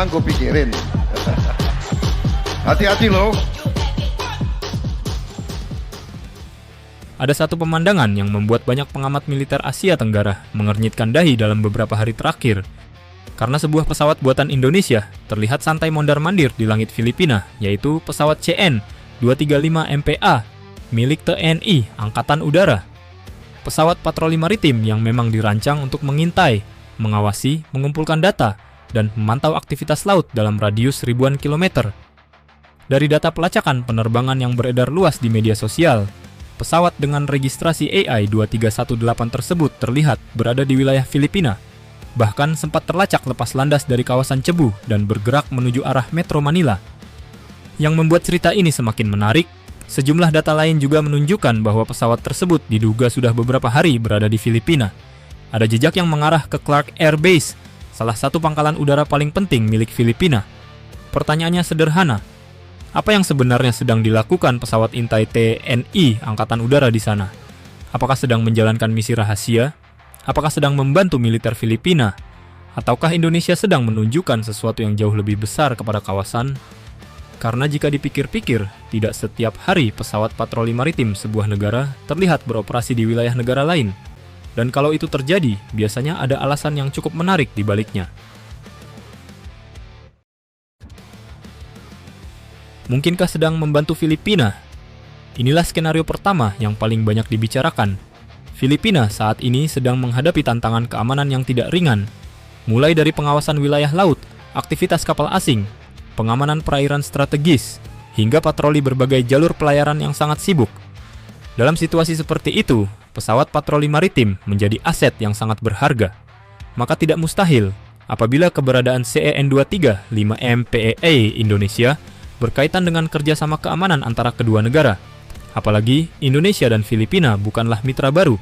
memang gue pikirin. Hati-hati loh. Ada satu pemandangan yang membuat banyak pengamat militer Asia Tenggara mengernyitkan dahi dalam beberapa hari terakhir. Karena sebuah pesawat buatan Indonesia terlihat santai mondar-mandir di langit Filipina, yaitu pesawat CN-235MPA milik TNI Angkatan Udara. Pesawat patroli maritim yang memang dirancang untuk mengintai, mengawasi, mengumpulkan data, dan memantau aktivitas laut dalam radius ribuan kilometer. Dari data pelacakan penerbangan yang beredar luas di media sosial, pesawat dengan registrasi AI2318 tersebut terlihat berada di wilayah Filipina, bahkan sempat terlacak lepas landas dari kawasan Cebu dan bergerak menuju arah Metro Manila. Yang membuat cerita ini semakin menarik, sejumlah data lain juga menunjukkan bahwa pesawat tersebut diduga sudah beberapa hari berada di Filipina. Ada jejak yang mengarah ke Clark Air Base, salah satu pangkalan udara paling penting milik Filipina. Pertanyaannya sederhana, apa yang sebenarnya sedang dilakukan pesawat intai TNI Angkatan Udara di sana? Apakah sedang menjalankan misi rahasia? Apakah sedang membantu militer Filipina? Ataukah Indonesia sedang menunjukkan sesuatu yang jauh lebih besar kepada kawasan? Karena jika dipikir-pikir, tidak setiap hari pesawat patroli maritim sebuah negara terlihat beroperasi di wilayah negara lain. Dan kalau itu terjadi, biasanya ada alasan yang cukup menarik di baliknya. Mungkinkah sedang membantu Filipina? Inilah skenario pertama yang paling banyak dibicarakan. Filipina saat ini sedang menghadapi tantangan keamanan yang tidak ringan, mulai dari pengawasan wilayah laut, aktivitas kapal asing, pengamanan perairan strategis, hingga patroli berbagai jalur pelayaran yang sangat sibuk. Dalam situasi seperti itu, pesawat patroli maritim menjadi aset yang sangat berharga. Maka tidak mustahil apabila keberadaan CN-235MPA Indonesia berkaitan dengan kerjasama keamanan antara kedua negara. Apalagi Indonesia dan Filipina bukanlah mitra baru.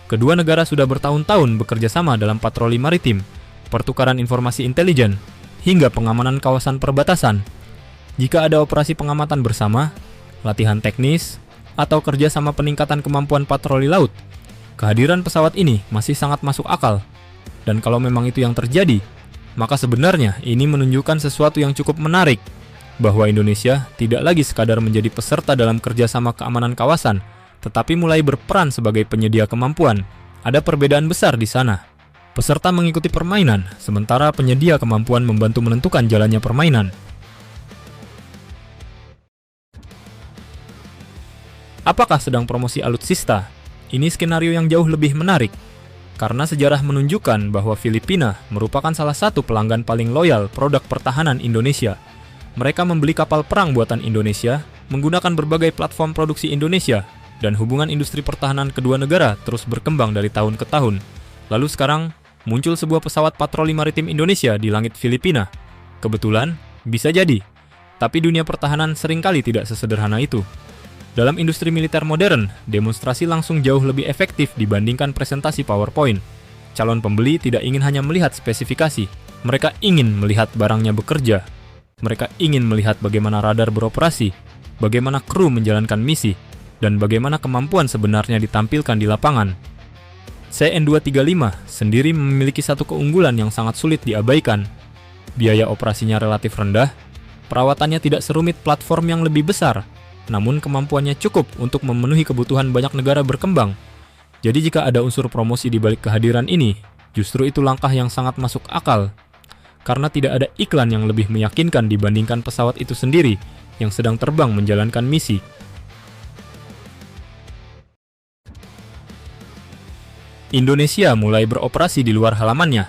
Kedua negara sudah bertahun-tahun bekerja sama dalam patroli maritim, pertukaran informasi intelijen, hingga pengamanan kawasan perbatasan. Jika ada operasi pengamatan bersama, latihan teknis, atau kerjasama peningkatan kemampuan patroli laut, kehadiran pesawat ini masih sangat masuk akal. Dan kalau memang itu yang terjadi, maka sebenarnya ini menunjukkan sesuatu yang cukup menarik, bahwa Indonesia tidak lagi sekadar menjadi peserta dalam kerjasama keamanan kawasan, tetapi mulai berperan sebagai penyedia kemampuan. Ada perbedaan besar di sana. Peserta mengikuti permainan, sementara penyedia kemampuan membantu menentukan jalannya permainan. Apakah sedang promosi alutsista? Ini skenario yang jauh lebih menarik, karena sejarah menunjukkan bahwa Filipina merupakan salah satu pelanggan paling loyal produk pertahanan Indonesia. Mereka membeli kapal perang buatan Indonesia, menggunakan berbagai platform produksi Indonesia, dan hubungan industri pertahanan kedua negara terus berkembang dari tahun ke tahun. Lalu sekarang, muncul sebuah pesawat patroli maritim Indonesia di langit Filipina. Kebetulan, bisa jadi. Tapi dunia pertahanan seringkali tidak sesederhana itu. Dalam industri militer modern, demonstrasi langsung jauh lebih efektif dibandingkan presentasi PowerPoint. Calon pembeli tidak ingin hanya melihat spesifikasi, mereka ingin melihat barangnya bekerja. Mereka ingin melihat bagaimana radar beroperasi, bagaimana kru menjalankan misi, dan bagaimana kemampuan sebenarnya ditampilkan di lapangan. CN-235 sendiri memiliki satu keunggulan yang sangat sulit diabaikan. Biaya operasinya relatif rendah, perawatannya tidak serumit platform yang lebih besar, namun kemampuannya cukup untuk memenuhi kebutuhan banyak negara berkembang. Jadi jika ada unsur promosi di balik kehadiran ini, justru itu langkah yang sangat masuk akal. Karena tidak ada iklan yang lebih meyakinkan dibandingkan pesawat itu sendiri yang sedang terbang menjalankan misi. Indonesia mulai beroperasi di luar halamannya.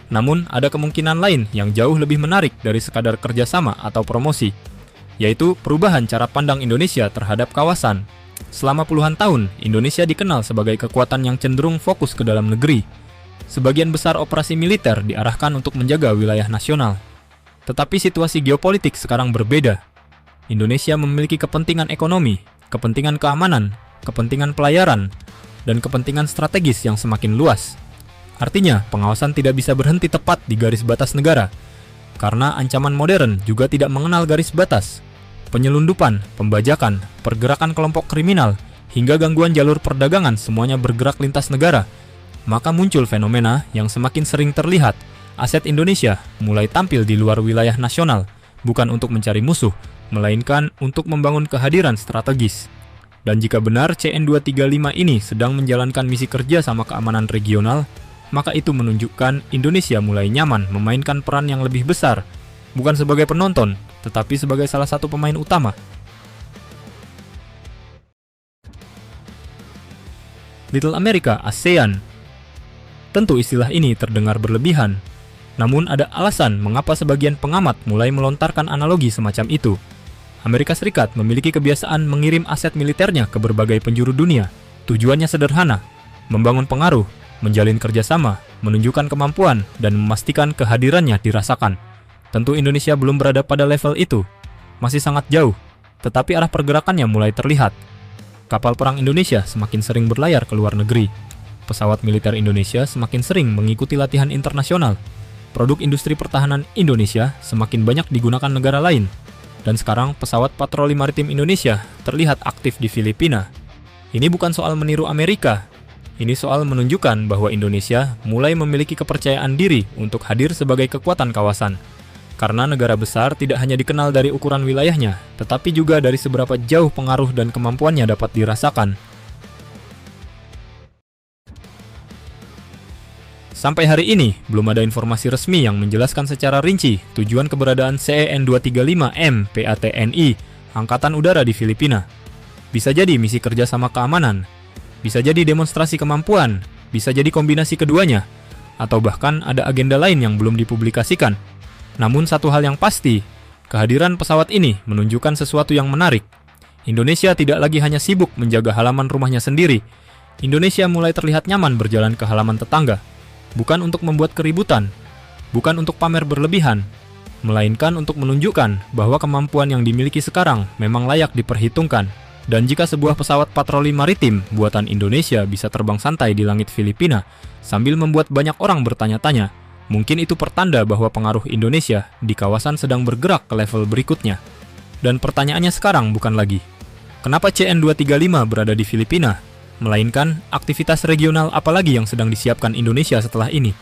Namun, ada kemungkinan lain yang jauh lebih menarik dari sekadar kerjasama atau promosi, yaitu perubahan cara pandang Indonesia terhadap kawasan. Selama puluhan tahun, Indonesia dikenal sebagai kekuatan yang cenderung fokus ke dalam negeri. Sebagian besar operasi militer diarahkan untuk menjaga wilayah nasional. Tetapi situasi geopolitik sekarang berbeda. Indonesia memiliki kepentingan ekonomi, kepentingan keamanan, kepentingan pelayaran, dan kepentingan strategis yang semakin luas. Artinya, pengawasan tidak bisa berhenti tepat di garis batas negara, karena ancaman modern juga tidak mengenal garis batas. Penyelundupan, pembajakan, pergerakan kelompok kriminal, hingga gangguan jalur perdagangan semuanya bergerak lintas negara. Maka muncul fenomena yang semakin sering terlihat, aset Indonesia mulai tampil di luar wilayah nasional, bukan untuk mencari musuh, melainkan untuk membangun kehadiran strategis. Dan jika benar CN235 ini sedang menjalankan misi kerja sama keamanan regional, maka itu menunjukkan Indonesia mulai nyaman memainkan peran yang lebih besar, bukan sebagai penonton, tetapi sebagai salah satu pemain utama. Little America ASEAN. Tentu istilah ini terdengar berlebihan, namun ada alasan mengapa sebagian pengamat mulai melontarkan analogi semacam itu. Amerika Serikat memiliki kebiasaan mengirim aset militernya ke berbagai penjuru dunia. Tujuannya sederhana, membangun pengaruh, menjalin kerjasama, menunjukkan kemampuan, dan memastikan kehadirannya dirasakan. Tentu Indonesia belum berada pada level itu, masih sangat jauh, tetapi arah pergerakannya mulai terlihat. Kapal perang Indonesia semakin sering berlayar ke luar negeri. Pesawat militer Indonesia semakin sering mengikuti latihan internasional. Produk industri pertahanan Indonesia semakin banyak digunakan negara lain. Dan sekarang pesawat patroli maritim Indonesia terlihat aktif di Filipina. Ini bukan soal meniru Amerika. Ini soal menunjukkan bahwa Indonesia mulai memiliki kepercayaan diri untuk hadir sebagai kekuatan kawasan. Karena negara besar tidak hanya dikenal dari ukuran wilayahnya, tetapi juga dari seberapa jauh pengaruh dan kemampuannya dapat dirasakan. Sampai hari ini, belum ada informasi resmi yang menjelaskan secara rinci tujuan keberadaan CEN-235M PATNI, Angkatan Udara di Filipina. Bisa jadi misi kerjasama keamanan, bisa jadi demonstrasi kemampuan, bisa jadi kombinasi keduanya, atau bahkan ada agenda lain yang belum dipublikasikan. Namun satu hal yang pasti, kehadiran pesawat ini menunjukkan sesuatu yang menarik. Indonesia tidak lagi hanya sibuk menjaga halaman rumahnya sendiri. Indonesia mulai terlihat nyaman berjalan ke halaman tetangga. Bukan untuk membuat keributan, bukan untuk pamer berlebihan, melainkan untuk menunjukkan bahwa kemampuan yang dimiliki sekarang memang layak diperhitungkan. Dan jika sebuah pesawat patroli maritim buatan Indonesia bisa terbang santai di langit Filipina sambil membuat banyak orang bertanya-tanya, mungkin itu pertanda bahwa pengaruh Indonesia di kawasan sedang bergerak ke level berikutnya. Dan pertanyaannya sekarang bukan lagi, kenapa CN235 berada di Filipina? Melainkan, aktivitas regional apalagi yang sedang disiapkan Indonesia setelah ini?